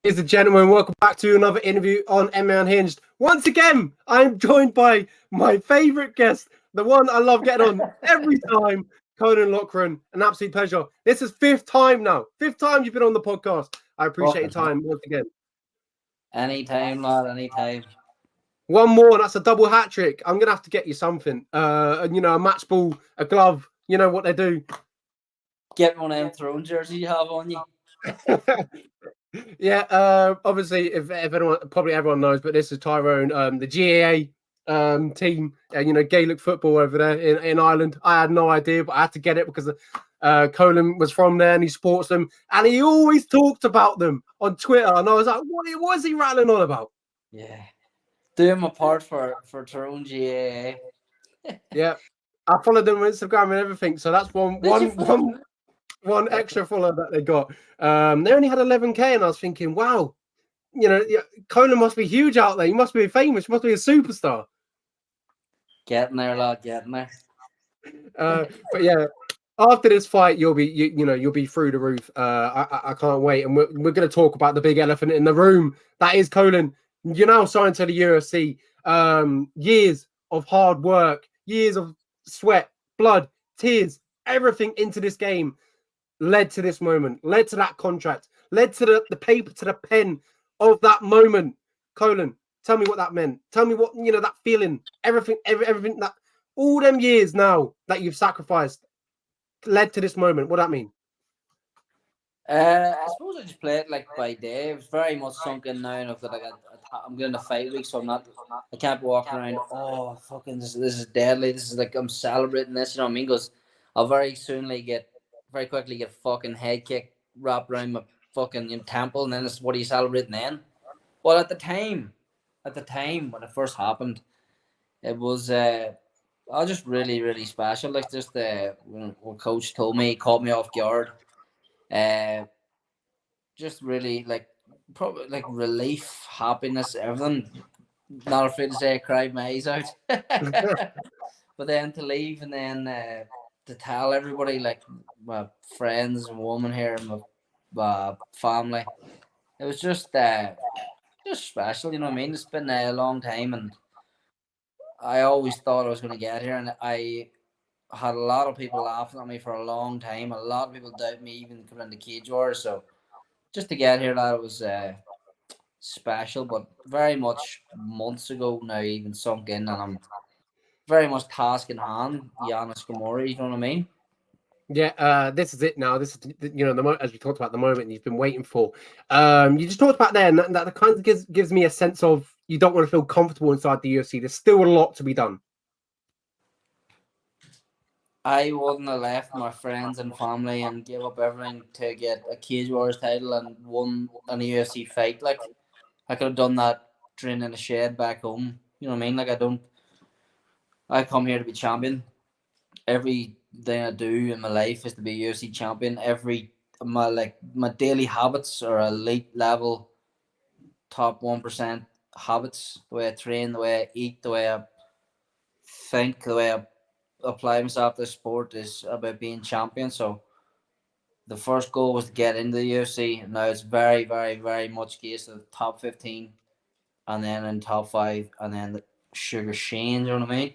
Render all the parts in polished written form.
Ladies and gentlemen, welcome back to another interview on mmaunhinged. Once again, I'm joined by my favourite guest, the one I love getting on every time, Caolan Loughran. An absolute pleasure. This is fifth time now. Fifth time you've been on the podcast. I appreciate your time once again. Anytime, lad, anytime. One more, and that's a double hat trick. I'm gonna have to get you something. A match ball, a glove. You know what they do. Get one of them throne jerseys you have on you. Yeah, obviously, if anyone, probably everyone knows, but this is Tyrone, the GAA team, Gaelic football over there in Ireland. I had no idea, but I had to get it because Caolan was from there and he supports them, and he always talked about them on Twitter, and I was like, what is he rattling on about? Yeah, doing my part for Tyrone GAA. Yeah, I followed them on Instagram and everything, so that's one extra follower that they got. They only had 11K, and I was thinking, wow, Caolan must be huge out there. He must be famous. He must be a superstar. Getting there, lad, getting there. But yeah, after this fight, you'll be you'll be through the roof. I can't wait, and we're going to talk about the big elephant in the room. That is Caolan. You're now signed to the UFC. Years of hard work, years of sweat, blood, tears, everything into this game led to this moment, led to that contract, led to the paper, to the pen of that moment. Caolan, tell me what that meant. Tell me what, that feeling, everything that, all them years now that you've sacrificed led to this moment. What that mean? I suppose I just play it like by day. It was very much sunk in now enough that I'm going to fight week, so I can't be walking around, oh, fucking, this is deadly. This is like, I'm celebrating this, you know what I mean? Because I'll very quickly get fucking head kick wrapped around my fucking temple, and then it's, what are you celebrating then? Well, at the time when it first happened, it was just really, really special. Like, just when coach told me, he caught me off guard. Just really, like, probably like relief, happiness, everything. Not afraid to say I cried my eyes out. But then to leave, and then to tell everybody, like my friends and woman here, and my family, it was just special. You know what I mean? It's been a long time, and I always thought I was going to get here, and I had a lot of people laughing at me for a long time. A lot of people doubt me even coming into Cage Wars. So just to get here, that was special, but very much months ago now, even sunk in, and I'm very much task in hand. Yanis Ghemmouri, you know what I mean? Yeah, this is it now. This is as we talked about, the moment you've been waiting for. You just talked about there, and that kind of gives me a sense of you don't want to feel comfortable inside the UFC. There's still a lot to be done. I wouldn't have left my friends and family and give up everything to get a Cage Wars title and won an UFC fight. Like, I could have done that training in a shed back home. You know what I mean? Like, I come here to be champion. Every thing I do in my life is to be a UFC champion. My daily habits are elite level, top 1% habits. The way I train, the way I eat, the way I think, the way I apply myself to the sport is about being champion. So the first goal was to get into the UFC. Now it's very, very, very much case of top 15, and then in top 5, and then the Sugar Shane. You know what I mean?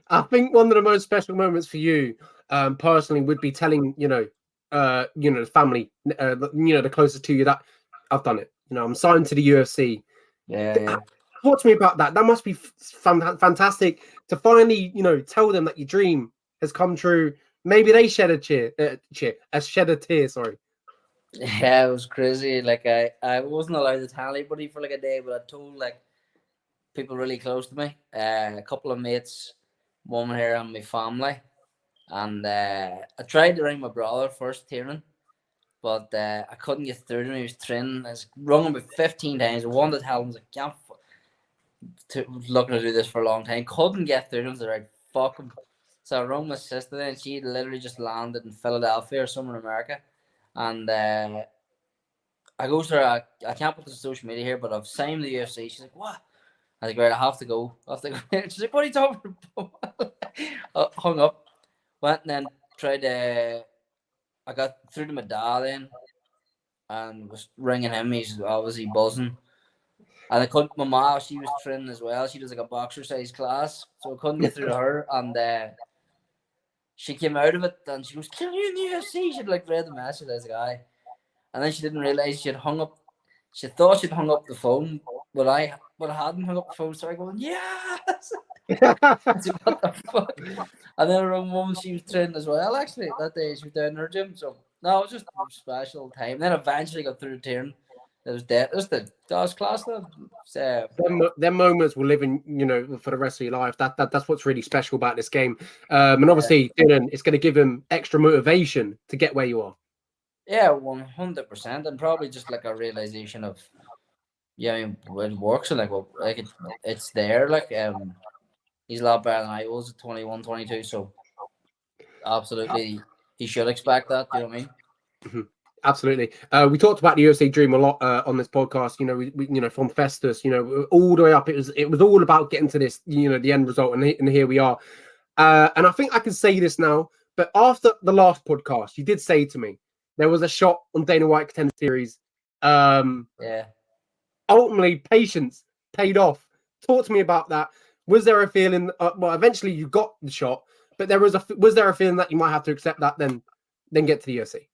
I think one of the most special moments for you, personally, would be telling the family, the closest to you, that I've done it. I'm signed to the UFC. Yeah. Talk to me about that. That must be fantastic to finally, tell them that your dream has come true. Maybe they shed a tear. Sorry. Yeah, it was crazy. Like, I wasn't allowed to tell anybody for like a day, but I told like people really close to me, a couple of mates, woman here, and my family. And I tried to ring my brother first, Tiernan, but I couldn't get through to him. He was training. I was rung him about 15 times. I wanted to tell him, I was like, can't looking to do this for a long time. Couldn't get through to him. So like, fuck him. So I rung my sister, and she literally just landed in Philadelphia or somewhere in America. And I goes to her, I can't put this on social media here, but I've signed the UFC. She's like, what? I was like, right, I have to go. She's like, what are you talking about? I hung up, went and then tried to, I got through to my dad then, and was ringing him. He's obviously buzzing. And I couldn't. My mom, she was training as well. She does like a boxer size class, so I couldn't get through to her. And she came out of it, and she was, "Can you in the UFC?" She'd like read the message. I was like, "Aye," and then she didn't realize she had hung up. She thought she'd hung up the phone, but I hadn't hung up the phone. So I going, "Yes." I said, "What the fuck?" And then around moment she was training as well. Actually, that day she was down in her gym. So no, it was just a special time. Then eventually got through the turn. It was dead. It was the class though. So, them moments will live in, for the rest of your life. That's what's really special about this game. And yeah. obviously, Dylan, it's going to give him extra motivation to get where you are. Yeah, 100%, and probably just like a realization of, yeah, I mean, it works, and it's there. He's a lot better than I was at 21, 22, so absolutely, he should expect that. Do you know what I mean? Mhm. Absolutely. We talked about the USA Dream a lot on this podcast. We from Festus, all the way up. It was all about getting to this, the end result, and here we are. And I think I can say this now. But after the last podcast, you did say to me there was a shot on Dana White Contender Series. Yeah. Ultimately, patience paid off. Talk to me about that. Was there a feeling? Well, eventually you got the shot, but was there a feeling that you might have to accept that then get to the UFC?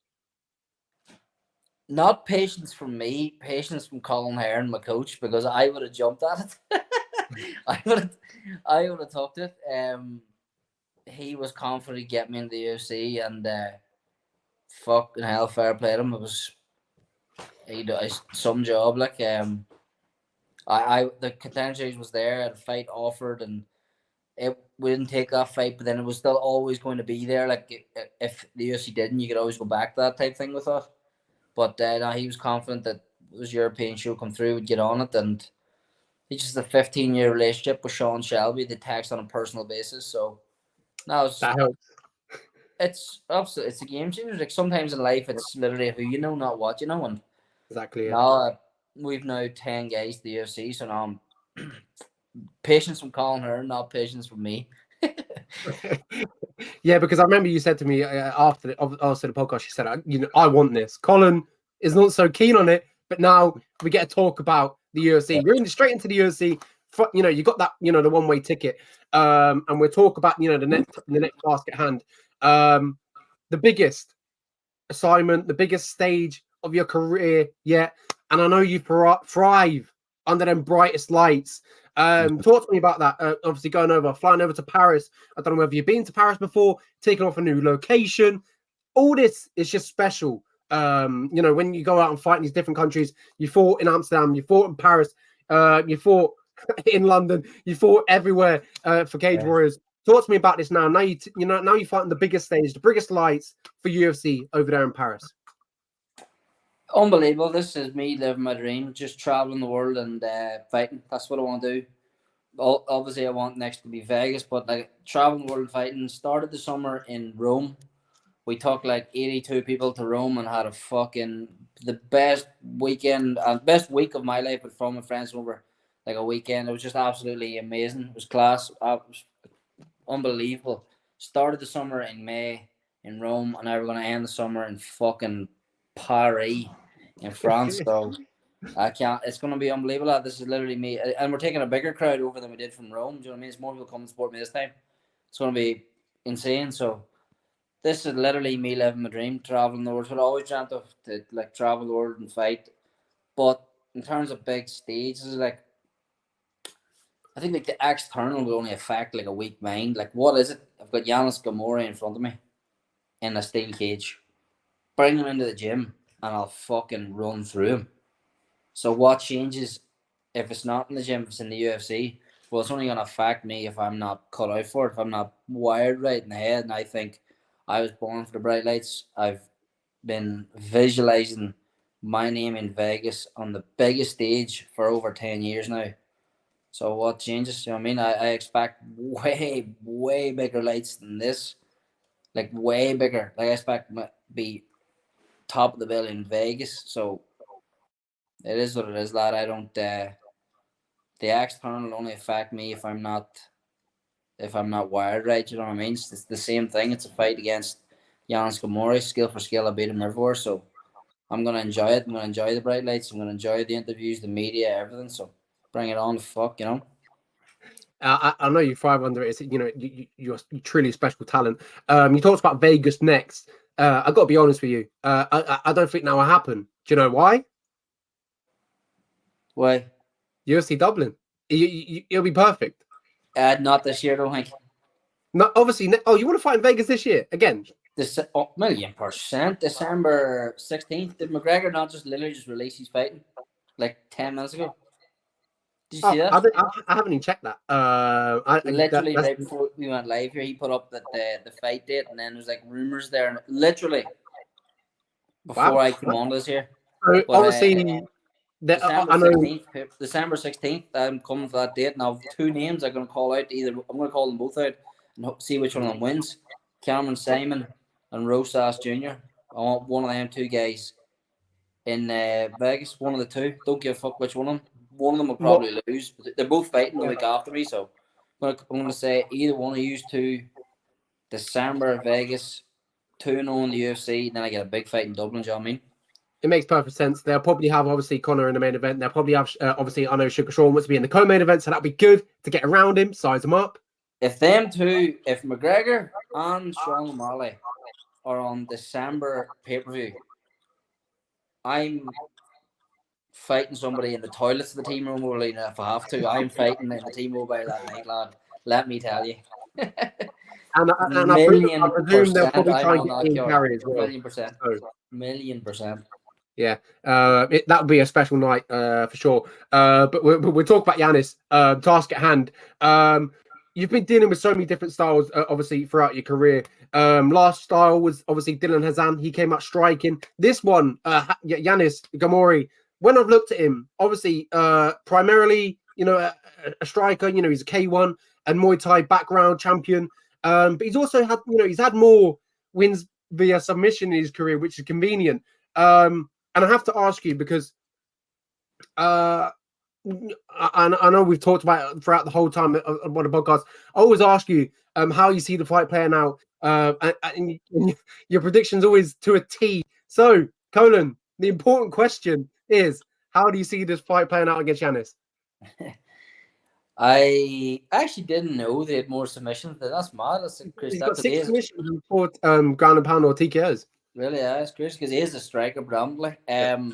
Not patience from me, patience from Caolan Loughran, my coach, because I would have jumped at it. I would have took it. He was confident to get me in the UFC, and fucking hell, fair play to him. It was he did some job. I the contender was there, and fight offered, and we didn't take that fight, but then it was still always going to be there. Like if the UFC didn't, you could always go back to that type thing with us. But no, he was confident that it was European show come through, would get on it, and it's just a 15-year relationship with Sean Shelby. They text on a personal basis, so now That helps. it's absolutely it's a game changer. Like sometimes in life, it's literally who you know, not what you know, and Exactly. Yeah. now we've now 10 guys to the UFC, so now I'm patience from Colin her, not patience from me. Yeah, because I remember you said to me after the podcast, you said, I want this. Colin is not so keen on it, but now we get to talk about the UFC. We're straight into the UFC. You got that, the one-way ticket, and we'll talk about, the next task at hand. The biggest assignment, the biggest stage of your career yet, and I know you thrive under them brightest lights. Talk to me about that. Obviously, flying over to Paris. I don't know whether you've been to Paris before, taking off a new location. All this is just special. When you go out and fight in these different countries, you fought in Amsterdam, you fought in Paris, you fought in London, you fought everywhere for Cage Warriors. Talk to me about this now. Now now you're fighting the biggest stage, the biggest lights for UFC over there in Paris. Unbelievable. This is me living my dream, just traveling the world and fighting. That's what I want to do. Obviously, I want next to be Vegas, but like traveling the world fighting. Started the summer in Rome. We took like 82 people to Rome and had the best weekend and best week of my life with from my friends over like a weekend. It was just absolutely amazing. It was class. It was unbelievable. Started the summer in May in Rome, and now we're gonna end the summer in fucking Paris in France. So I can't. It's gonna be unbelievable. This is literally me, and we're taking a bigger crowd over than we did from Rome. Do you know what I mean? It's more people coming to support me this time. It's gonna be insane. So this is literally me living my dream, traveling the world. I always dreamt of to like travel the world and fight. But in terms of big stages, like I think like the external will only affect like a weak mind. Like what is it? I've got Yanis Ghemmouri in front of me in a steel cage. Bring him into the gym and I'll fucking run through him. So what changes if it's not in the gym, if it's in the UFC? Well, it's only gonna affect me if I'm not cut out for it, if I'm not wired right in the head. And I think I was born for the bright lights. I've been visualizing my name in Vegas on the biggest stage for over 10 years now. So what changes? You know what I mean? I expect way, way bigger lights than this. Like way bigger. Like I expect to be top of the bill in Vegas. So it is what it is, lad. I don't the external only affect me if I'm not wired right, you know what I mean? It's the same thing. It's a fight against Yanis Ghemmouri, skill for skill, I beat him everywhere. So I'm gonna enjoy it. I'm gonna enjoy the bright lights. I'm gonna enjoy the interviews, the media, everything. So bring it on, fuck, you know. I know you thrive under it. It's, you're truly special talent. You talked about Vegas next. I got to be honest with you. I don't think that will happen. Do you know why? Why? UFC Dublin. It'll be perfect. Not this year, I don't think. No, obviously. Oh, you want to fight in Vegas this year again? This 1,000,000%. December 16th. Did McGregor not just literally just release his fighting like 10 minutes ago? Did you see Oh, that? I haven't even checked that. Literally That's right before we went live here, he put up that the fight date, and then there's like rumors there, and literally before wow. I came on this here. So But obviously, December I know 16th, December 16th, I'm coming for that date. Now, two names I'm going to call out. Either I'm going to call them both out and see which one of them wins. Cameron Simon and Rosas Jr. I want one of them two guys in Vegas. One of the two. Don't give a fuck which one of them. One of them will probably lose. But they're both fighting the week after me, so I'm going to say either one of you two. December Vegas, 2-0 in the UFC. Then I get a big fight in Dublin. Do you know what I mean? it makes perfect sense. They'll probably have obviously Connor in the main event. They'll probably have obviously I know Sugar Sean wants to be in the co-main event, so that'll be good to get around him, size him up. If them two, if McGregor and Sean O'Malley are on December pay-per-view, I'm fighting somebody in the toilets of the team room mobile if I have to. I'm fighting in the team mobile that night, lad. Let me tell you. And I presume they'll %, probably I'm try and on get that Ian card. Carey as well. 1,000,000%. So, 1,000,000%. yeah, that would be a special night for sure. But we'll talk about Yanis. Task at hand. You've been dealing with so many different styles, obviously, throughout your career. Last style was obviously Dylan Hazan. He came out striking. This one, Yanis Ghemmouri. When I've looked at him, obviously, primarily, a striker. He's a K1 and Muay Thai background champion. But he's also had, he's had more wins via submission in his career, which is convenient. And I have to ask you because I know we've talked about it throughout the whole time on the podcast. I always ask you how you see the fight playing out, and your predictions always to a T. So, Caolan, the important question is, how do you see this fight playing out against Yanis? I actually didn't know they had more submissions. That's mad. That's crazy. He's got 6 submissions and 4 ground and pound or TKOs. Really, that's crazy because he is a striker predominantly. I'll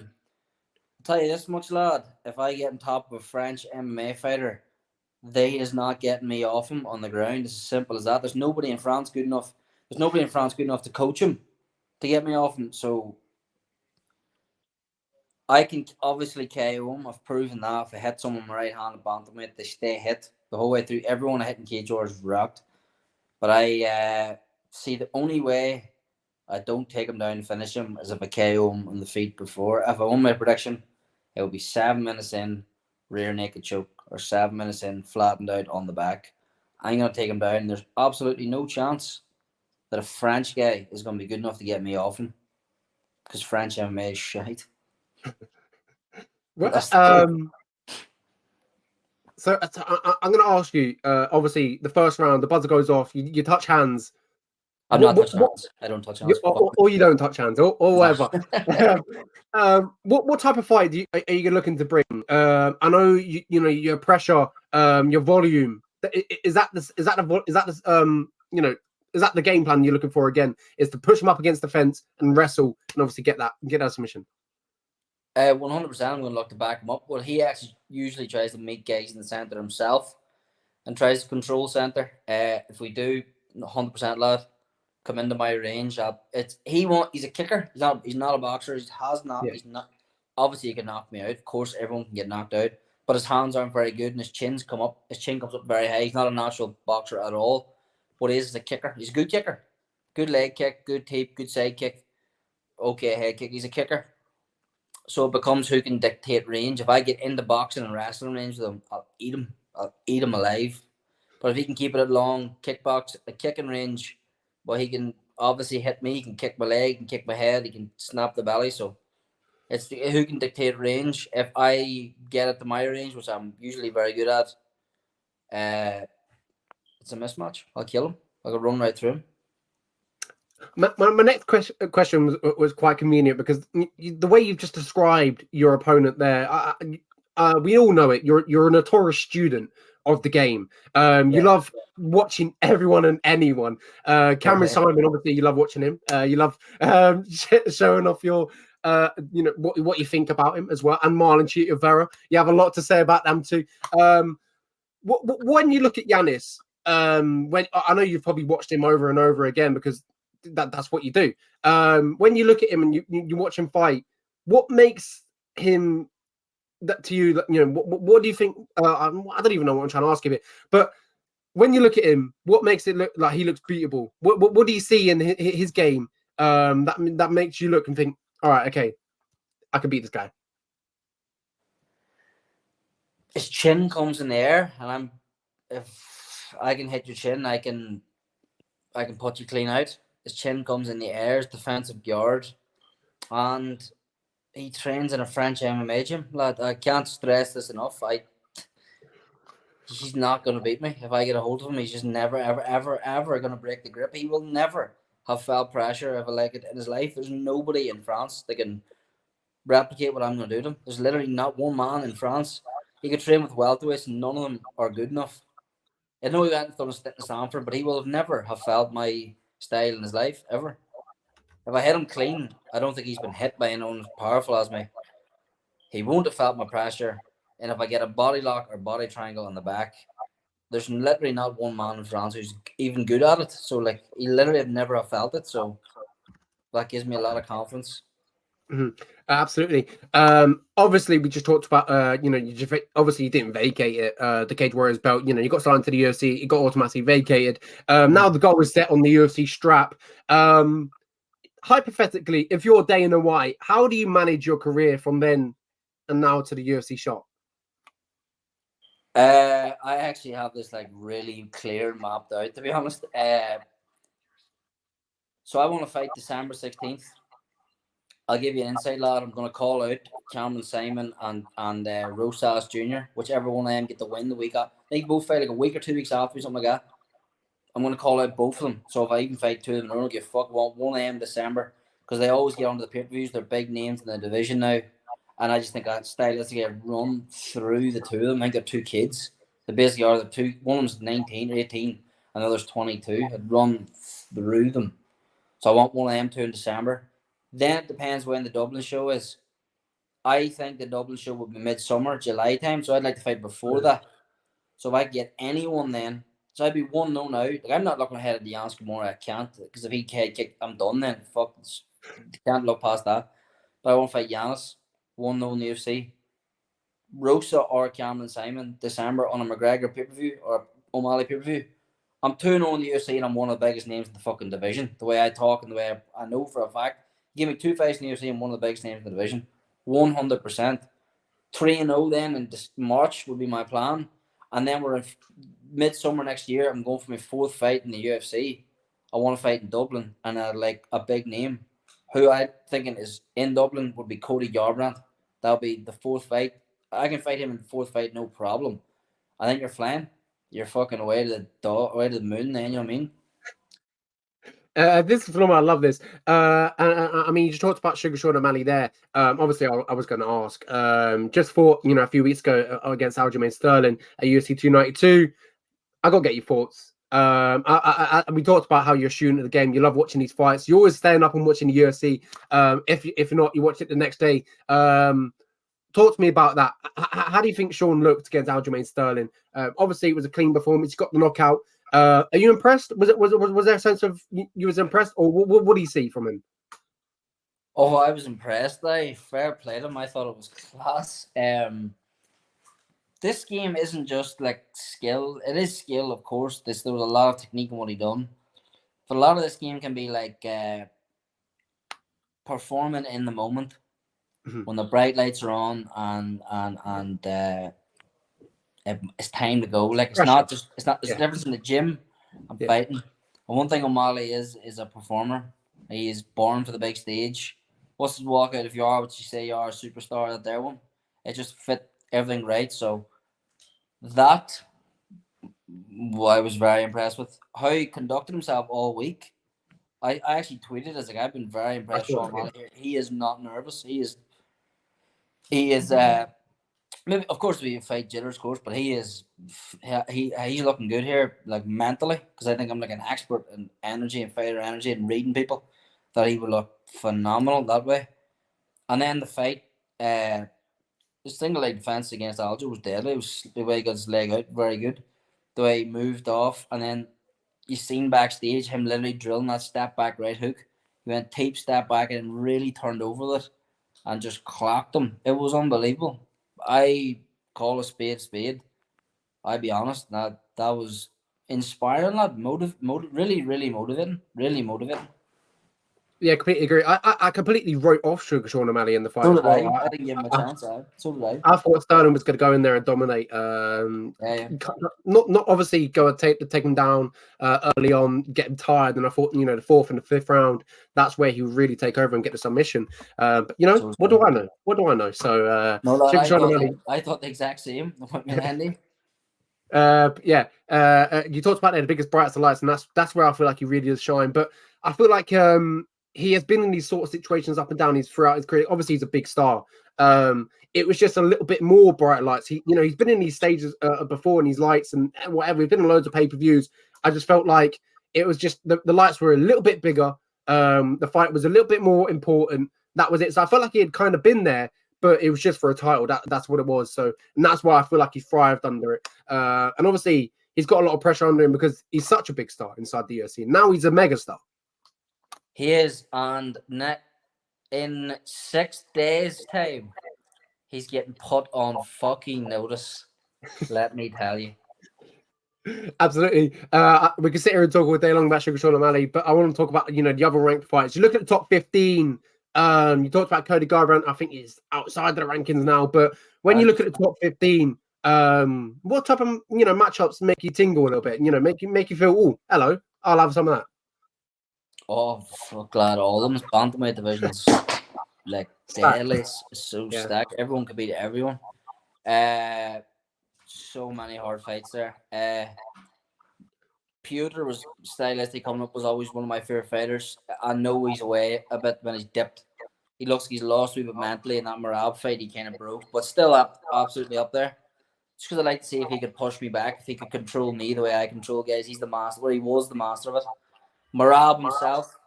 tell you this much, lad. If I get on top of a French MMA fighter, they is not getting me off him on the ground. It's as simple as that. There's nobody in France good enough. There's nobody in France good enough to coach him to get me off him. So I can obviously KO him. I've proven that. If I hit someone with my right-handed bantamweight, they stay hit the whole way through. Everyone I hit in cage wars is rocked. But I see the only way I don't take him down and finish him is if I KO him on the feet before. If I won my prediction, it will be 7 minutes in, rear naked choke, or 7 minutes in, flattened out on the back. I'm going to take him down. There's absolutely no chance that a French guy is going to be good enough to get me off him because French MMA is shite. Well, so I'm going to ask you. Obviously, the first round, the buzzer goes off. You touch hands. I'm not touching hands. I don't touch hands. Or you don't touch hands, or whatever. What type of fight are you looking to bring? I know your pressure, your volume. Is that the game plan you're looking for again? Is to push him up against the fence and wrestle, and obviously get that submission. 100%. I'm going to look to back him up. Well, he actually usually tries to meet guys in the center himself and tries to control center. If we do, 100% lad, come into my range. He's a kicker. He's not a boxer. He's not. Obviously, he can knock me out. Of course, everyone can get knocked out. But his hands aren't very good, and his chin comes up very high. He's not a natural boxer at all. What he is a kicker. He's a good kicker. Good leg kick, good tape, good side kick. Okay, head kick. He's a kicker. So it becomes who can dictate range. If I get into boxing and wrestling range with him, I'll eat him. I'll eat him alive. But if he can keep it at long kicking range, well, he can obviously hit me. He can kick my leg, he can kick my head, he can snap the belly. So it's who can dictate range. If I get it to my range, which I'm usually very good at, it's a mismatch. I'll kill him. I can run right through him. My next question was quite convenient because the way you've just described your opponent there, we all know it. You're a notorious student of the game. You Yeah. love watching everyone and anyone. Cameron Simon, obviously, you love watching him. You love showing off your, what you think about him as well. And Marlon Vera, you have a lot to say about them too. When you look at Yanis, when I know you've probably watched him over and over again because that's what you do. When you look at him and you watch him fight, what makes him that to you? What do you think? I don't even know what I'm trying to ask you, but when you look at him, what makes it look like he looks beatable? What do you see in his game that makes you look and think, all right, okay, I can beat this guy? His chin comes in the air, and if I can hit your chin, I can put you clean out. His chin comes in the air, his defensive guard, and he trains in a French MMA gym. Lad, I can't stress this enough. He's not going to beat me if I get a hold of him. He's just never, ever, ever, ever going to break the grip. He will never have felt pressure ever like it in his life. There's nobody in France that can replicate what I'm going to do to him. There's literally not one man in France. He could train with welterweights, and none of them are good enough. I know he went and done a stint in Stanford, but he will have never have felt my style in his life ever. If I hit him clean, I don't think he's been hit by anyone as powerful as me. He won't have felt my pressure. And if I get a body lock or body triangle on the back, there's literally not one man in France who's even good at it. So like he literally have never have felt it. So that gives me a lot of confidence. Mm-hmm. Absolutely. Obviously, we just talked about obviously you didn't vacate it. The Cage Warriors belt. You got signed to the UFC. It got automatically vacated. Now the goal is set on the UFC strap. Hypothetically, if you're Dana White, how do you manage your career from then and now to the UFC shot? I actually have this like really clear mapped out, to be honest. So I want to fight December 16th. I'll give you an insight, lad. I'm going to call out Cameron Simon and Rosas Jr., whichever one of them get the win the week after. They both fight like a week or 2 weeks after, something like that. I'm going to call out both of them. So if I even fight two of them, I don't give a fuck. I want 1 a.m. December because they always get onto the pay-per-views. They're big names in the division now. And I just think that stylistically run through the two of them. I think they're two kids. They basically are the two. One of them's 19 or 18, and the other's 22. I'd run through them. So I want 1 a.m. 2 in December. Then it depends when the Dublin show is. I think the Dublin show will be midsummer, July time. So I'd like to fight before that. So if I get anyone then, so I'd be 1-0 now. Like I'm not looking ahead at the Yanis Ghemmouri. I can't, because if he can't kick, I'm done then. Fuck, can't look past that. But I want to fight Yanis, 1-0 in the UFC. Rosa or Cameron Simon, December on a McGregor pay-per-view or O'Malley pay-per-view. I'm 2-0 in the UFC and I'm one of the biggest names in the fucking division. The way I talk and the way I know for a fact. Give me 2 fights in the UFC and one of the biggest names in the division. 100%. 3-0 then in March would be my plan. And then we're in midsummer next year. I'm going for my 4th fight in the UFC. I want to fight in Dublin and like a big name. Who I thinking is in Dublin would be Cody Garbrandt. That'll be the 4th fight. I can fight him in the 4th fight, no problem. I think you're flying. You're fucking away to the moon. Then you know what I mean. This is phenomenal. I love this. I mean, you just talked about Sugar Sean O'Malley there. Obviously, I was going to ask. Just for a few weeks ago against Aljamain Sterling at UFC 292. I got to get your thoughts. We talked about how you're shooting at the game. You love watching these fights. You're always staying up and watching the UFC. If not, you watch it the next day. Talk to me about that. How do you think Sean looked against Aljamain Sterling? Obviously, it was a clean performance. He got the knockout. Are you impressed? Was there a sense of you was impressed, or what do you see from him? Oh, I was impressed. Fair play to him. I thought it was class. This game isn't just like skill. It is skill, of course. There was a lot of technique in what he done. But a lot of this game can be like performing in the moment when the bright lights are on and it's time to go. Like it's not the difference in the gym. I'm fighting. And one thing O'Malley is a performer. He is born for the big stage. What's his walkout? If you are what you say you are a superstar, that there one. It just fit everything right. So that I was very impressed with how he conducted himself all week. I actually tweeted as like I've been very I impressed with saw Sean it. Yeah. O'Malley here. He is not nervous. He is maybe of course we fight jitters, of course, but he's looking good here, like mentally, because I think I'm like an expert in energy and fighter energy and reading people. That he would look phenomenal that way. And then the fight, his single leg defense against Aljo was deadly. It was the way he got his leg out, very good. The way he moved off, and then you seen backstage him literally drilling that step back right hook. He went tape step back and really turned over it and just clocked him. It was unbelievable. I call a spade spade. I'll be honest, that was inspiring, lad. Really, really motivating. Really motivating. Yeah, completely agree. I completely wrote off Sugar Sean O'Malley in the fight So as did well. I. I didn't give him a I, chance. So did I. I thought Sterling was going to go in there and dominate. Yeah, yeah. Not obviously go and take him down early on, get him tired. And I thought, the fourth and the fifth round, that's where he would really take over and get the submission. But So did what I. do I know? What do I know? So No, lad, Sugar Sean O'Malley. I thought the exact same. With Mendy. Yeah. You talked about the biggest brightest of lights, and that's where I feel like he really does shine. But I feel like he has been in these sort of situations up and down throughout his career. Obviously, he's a big star. It was just a little bit more bright lights. He's been in these stages before in these lights and whatever. He's been in loads of pay-per-views. I just felt like it was just the lights were a little bit bigger. The fight was a little bit more important. That was it. So I felt like he had kind of been there, but it was just for a title. That's what it was. So, and that's why I feel like he thrived under it. And obviously, he's got a lot of pressure under him because he's such a big star inside the UFC. Now he's a mega star. He is, and in 6 days' time, he's getting put on fucking notice. Let me tell you. Absolutely. We can sit here and talk all day long about Sugar Sean O'Malley, but I want to talk about the other ranked fights. You look at the top 15. You talked about Cody Garbrandt. I think he's outside the rankings now, but when you look at the top 15, what type of matchups make you tingle a little bit? Make you feel, oh, hello, I'll have some of that. Oh, fuck, glad all of them. Bantamweight divisions like deadly. It's so stacked. Everyone could beat everyone. So many hard fights there. Pewter was stylistic coming up, was always one of my favorite fighters. I know he's away a bit when he's dipped. He looks like he's lost a wee bit mentally in that Marab fight. He kind of broke, but still absolutely up there. Just because I like to see if he could push me back, if he could control me the way I control guys. He's the master. Well, he was the master of it. Marab himself,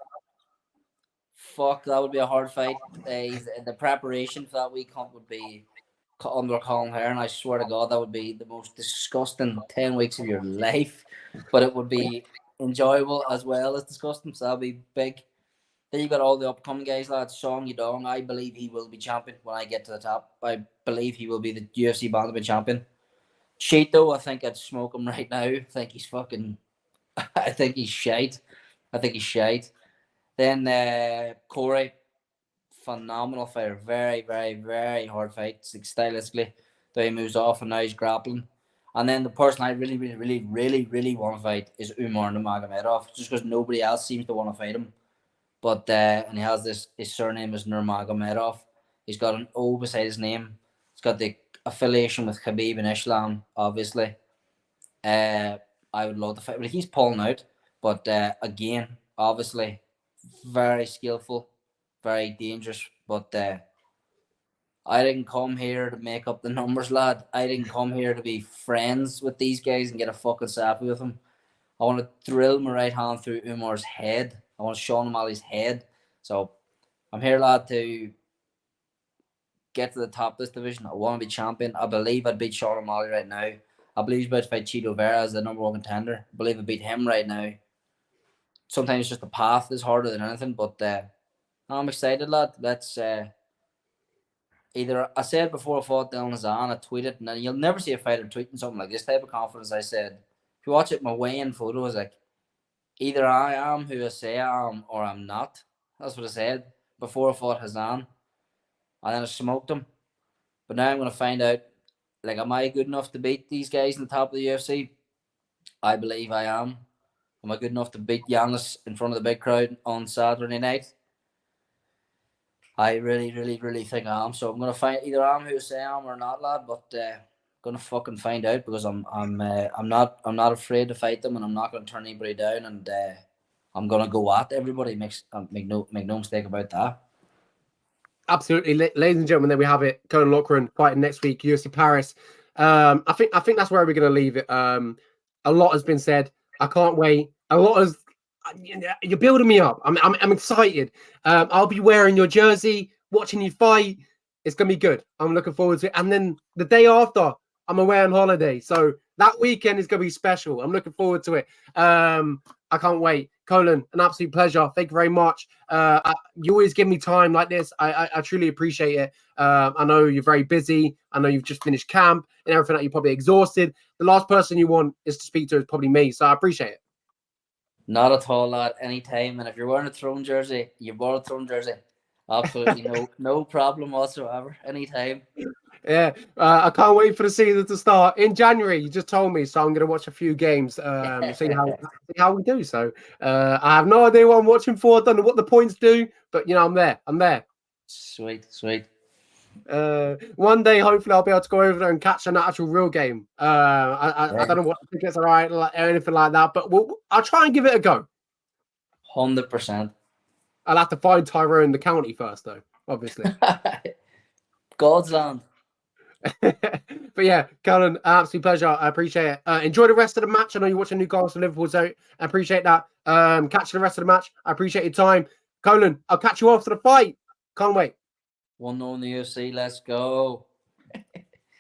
fuck, that would be a hard fight. The preparation for that week hunt would be under Caolan Loughran, and I swear to God, that would be the most disgusting 10 weeks of your life. But it would be enjoyable as well as disgusting, so that'll be big. Then you got all the upcoming guys, lads. Song Yudong, I believe he will be champion when I get to the top. I believe he will be the UFC bantamweight champion. Cheeto, I think I'd smoke him right now. I think he's fucking. I think he's shite. Then Corey, phenomenal fighter. Very, very, very hard fight. Stylistically, the way he moves off and now he's grappling. And then the person I really, really, really, really, really want to fight is Umar Nurmagomedov, just because nobody else seems to want to fight him. But and he has his surname is Nurmagomedov. He's got an O beside his name. He's got the affiliation with Khabib and Islam, obviously. I would love to fight, but he's pulling out. But again, obviously, very skillful, very dangerous. But I didn't come here to make up the numbers, lad. I didn't come here to be friends with these guys and get a fucking selfie with them. I want to drill my right hand through Umar's head. I want Sean O'Malley's head. So I'm here, lad, to get to the top of this division. I want to be champion. I believe I'd beat Sean O'Malley right now. I believe he's about to fight Cheeto Vera as the number one contender. I believe I beat him right now. Sometimes just the path is harder than anything, but I'm excited, lad. Let's either I said before I fought Dylan Hazan, I tweeted, and then you'll never see a fighter tweeting something like this type of confidence. I said, if you watch it, my weigh-in photo is like, either I am who I say I am or I'm not. That's what I said before I fought Hazan. And then I smoked him. But now I'm going to find out, like, am I good enough to beat these guys in the top of the UFC? I believe I am. Am I good enough to beat Yanis in front of the big crowd on Saturday night? I really, really, really think I am. So I'm going to find either I'm who I say I am or not, lad. But going to fucking find out because I'm not afraid to fight them, and I'm not going to turn anybody down. And I'm gonna go at everybody. Make no mistake about that. Absolutely, ladies and gentlemen, there we have it. Caolan Loughran fighting next week, UFC Paris. I think that's where we're going to leave it. A lot has been said. I can't wait. A lot has. You're building me up. I'm excited. I'll be wearing your jersey, watching you fight. It's gonna be good. I'm looking forward to it. And then the day after, I'm away on holiday, so that weekend is gonna be special. I'm looking forward to it. I can't wait. Caolan, an absolute pleasure. Thank you very much. You always give me time like this. I truly appreciate it. I know you're very busy. I know you've just finished camp and everything that you're probably exhausted. The last person you want is to speak to is probably me. So I appreciate it. Not at all, lad. Anytime. And if you're wearing a Throne jersey, you bought a Throne jersey. Absolutely no problem whatsoever. Anytime. Yeah, I can't wait for the season to start in January. You just told me, so I'm going to watch a few games, see how we do. So I have no idea what I'm watching for. I don't know what the points do, but I'm there. I'm there. Sweet. One day, hopefully, I'll be able to go over there and catch an actual real game. I don't know what the tickets are right or anything like that, but I'll try and give it a go. 100%. I'll have to find Tyrone the county first, though, obviously. God's land. But yeah, Caolan, absolute pleasure. I appreciate it. Enjoy the rest of the match. I know you're watching Newcastle Liverpool, so I appreciate that. Catch the rest of the match. I appreciate your time. Caolan, I'll catch you after the fight. Can't wait. 1-0 in the UFC. Let's go.